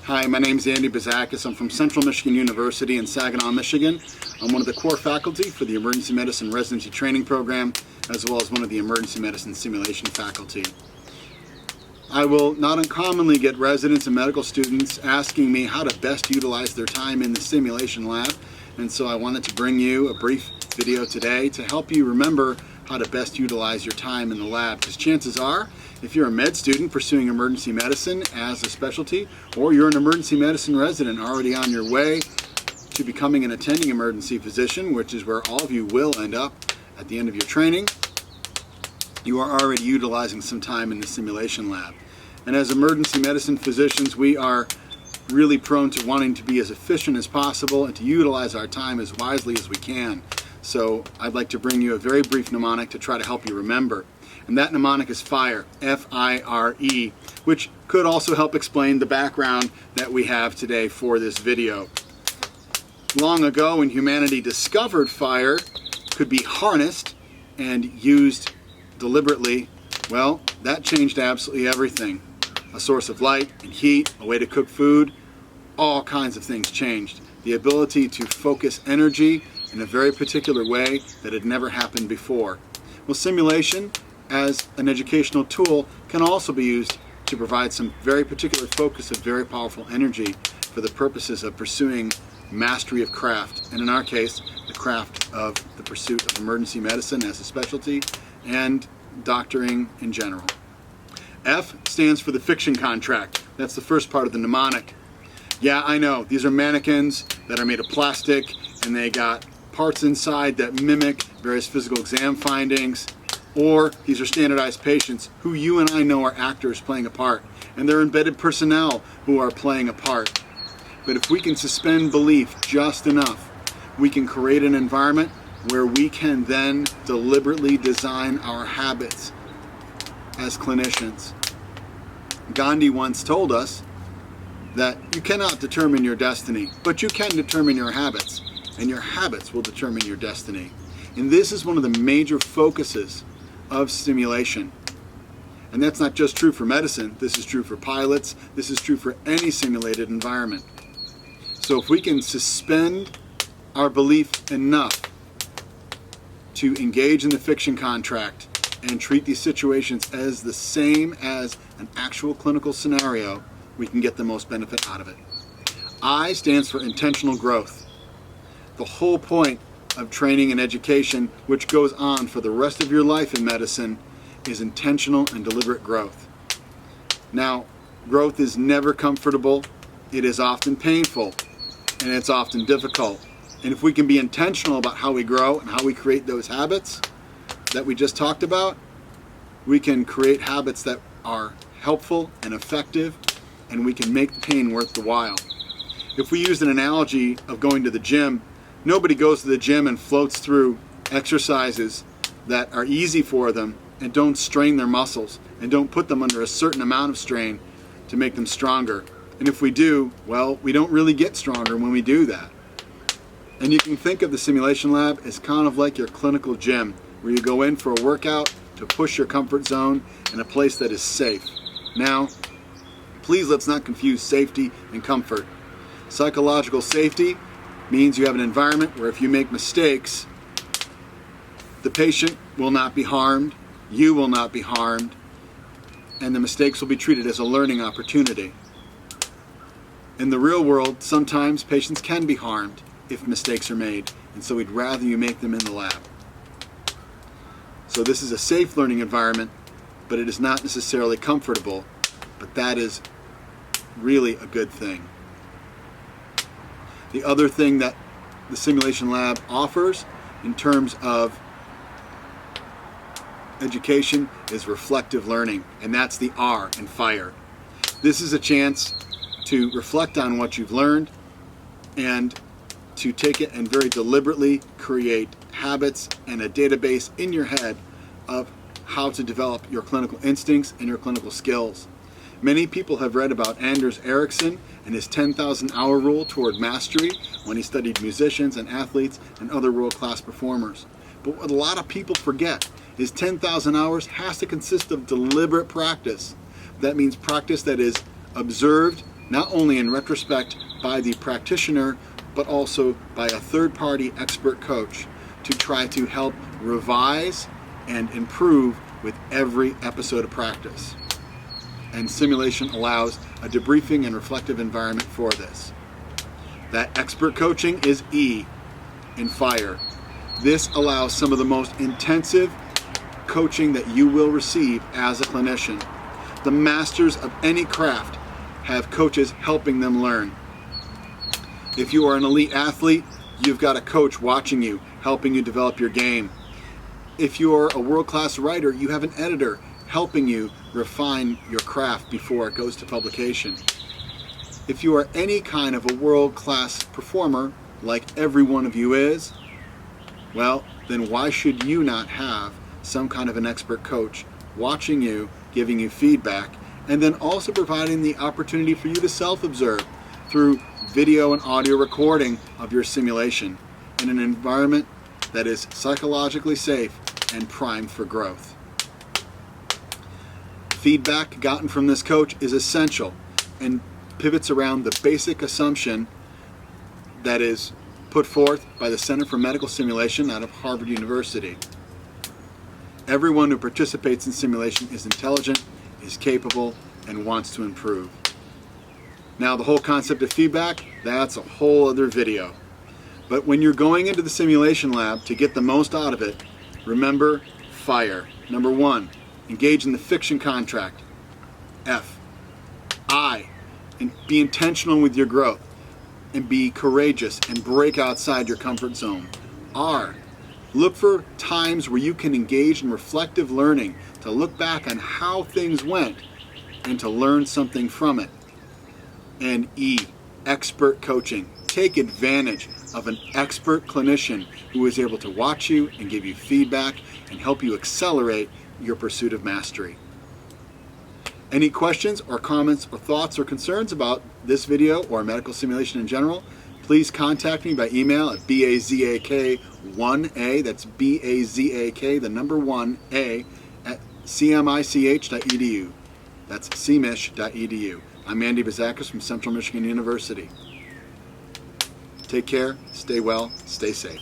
Hi, my name is Andy Bazakis. I'm from Central Michigan University in Saginaw, Michigan. I'm one of the core faculty for the Emergency Medicine Residency Training Program, as well as one of the Emergency Medicine Simulation faculty. I will not uncommonly get residents and medical students asking me how to best utilize their time in the simulation lab, and so I wanted to bring you a brief video today to help you remember how to best utilize your time in the lab, because chances are, if you're a med student pursuing emergency medicine as a specialty, or you're an emergency medicine resident already on your way to becoming an attending emergency physician, which is where all of you will end up at the end of your training, you are already utilizing some time in the simulation lab. And as emergency medicine physicians, we are really prone to wanting to be as efficient as possible and to utilize our time as wisely as we can. So I'd like to bring you a very brief mnemonic to try to help you remember. And that mnemonic is FIRE, F-I-R-E, which could also help explain the background that we have today for this video. Long ago, when humanity discovered fire could be harnessed and used deliberately, well, that changed absolutely everything. A source of light and heat, a way to cook food, all kinds of things changed. The ability to focus energy in a very particular way that had never happened before. Well, simulation as an educational tool can also be used to provide some very particular focus of very powerful energy for the purposes of pursuing mastery of craft, and in our case, the craft of the pursuit of emergency medicine as a specialty and doctoring in general. F stands for the fiction contract. That's the first part of the mnemonic. Yeah, I know, these are mannequins that are made of plastic and they got parts inside that mimic various physical exam findings, or these are standardized patients who you and I know are actors playing a part, and they're embedded personnel who are playing a part. But if we can suspend belief just enough, we can create an environment where we can then deliberately design our habits as clinicians. Gandhi once told us that you cannot determine your destiny, but you can determine your habits, and your habits will determine your destiny. And this is one of the major focuses of simulation. And that's not just true for medicine, this is true for pilots, this is true for any simulated environment. So if we can suspend our belief enough to engage in the fiction contract and treat these situations as the same as an actual clinical scenario, we can get the most benefit out of it. I stands for intentional growth. The whole point of training and education, which goes on for the rest of your life in medicine, is intentional and deliberate growth. Now, growth is never comfortable, it is often painful, and it's often difficult. And if we can be intentional about how we grow and how we create those habits that we just talked about, we can create habits that are helpful and effective, and we can make the pain worth the while. If we use an analogy of going to the gym, nobody goes to the gym and floats through exercises that are easy for them and don't strain their muscles and don't put them under a certain amount of strain to make them stronger. And if we do, well, we don't really get stronger when we do that. And you can think of the simulation lab as kind of like your clinical gym, where you go in for a workout to push your comfort zone in a place that is safe. Now, please let's not confuse safety and comfort. Psychological safety means you have an environment where if you make mistakes, the patient will not be harmed, you will not be harmed, and the mistakes will be treated as a learning opportunity. In the real world, sometimes patients can be harmed if mistakes are made, and so we'd rather you make them in the lab. So this is a safe learning environment, but it is not necessarily comfortable, but that is really a good thing. The other thing that the simulation lab offers in terms of education is reflective learning, and that's the R in FIRE. This is a chance to reflect on what you've learned and to take it and very deliberately create habits and a database in your head of how to develop your clinical instincts and your clinical skills. Many people have read about Anders Ericsson and his 10,000 hour rule toward mastery when he studied musicians and athletes and other world-class performers. But what a lot of people forget is 10,000 hours has to consist of deliberate practice. That means practice that is observed not only in retrospect by the practitioner, but also by a third-party expert coach to try to help revise and improve with every episode of practice. And simulation allows a debriefing and reflective environment for this. That expert coaching is E in FIRE. This allows some of the most intensive coaching that you will receive as a clinician. The masters of any craft have coaches helping them learn. If you are an elite athlete, you've got a coach watching you, helping you develop your game. If you are a world-class writer, you have an editor helping you refine your craft before it goes to publication. If you are any kind of a world-class performer, like every one of you is, well, then why should you not have some kind of an expert coach watching you, giving you feedback, and then also providing the opportunity for you to self-observe through video and audio recording of your simulation in an environment that is psychologically safe and primed for growth. Feedback gotten from this coach is essential and pivots around the basic assumption that is put forth by the Center for Medical Simulation out of Harvard University. Everyone who participates in simulation is intelligent, is capable, and wants to improve. Now, the whole concept of feedback, that's a whole other video. But when you're going into the simulation lab to get the most out of it, remember FIRE. Number 1, engage in the fiction contract. F. I. And be intentional with your growth and be courageous and break outside your comfort zone. R. Look for times where you can engage in reflective learning to look back on how things went and to learn something from it. And E. Expert coaching. Take advantage of an expert clinician who is able to watch you and give you feedback and help you accelerate your pursuit of mastery. Any questions or comments or thoughts or concerns about this video or medical simulation in general, please contact me by email at bazak1a, that's bazak, the number 1a, at cmich.edu. That's cmich.edu. I'm Andy Bazakis from Central Michigan University. Take care, stay well, stay safe.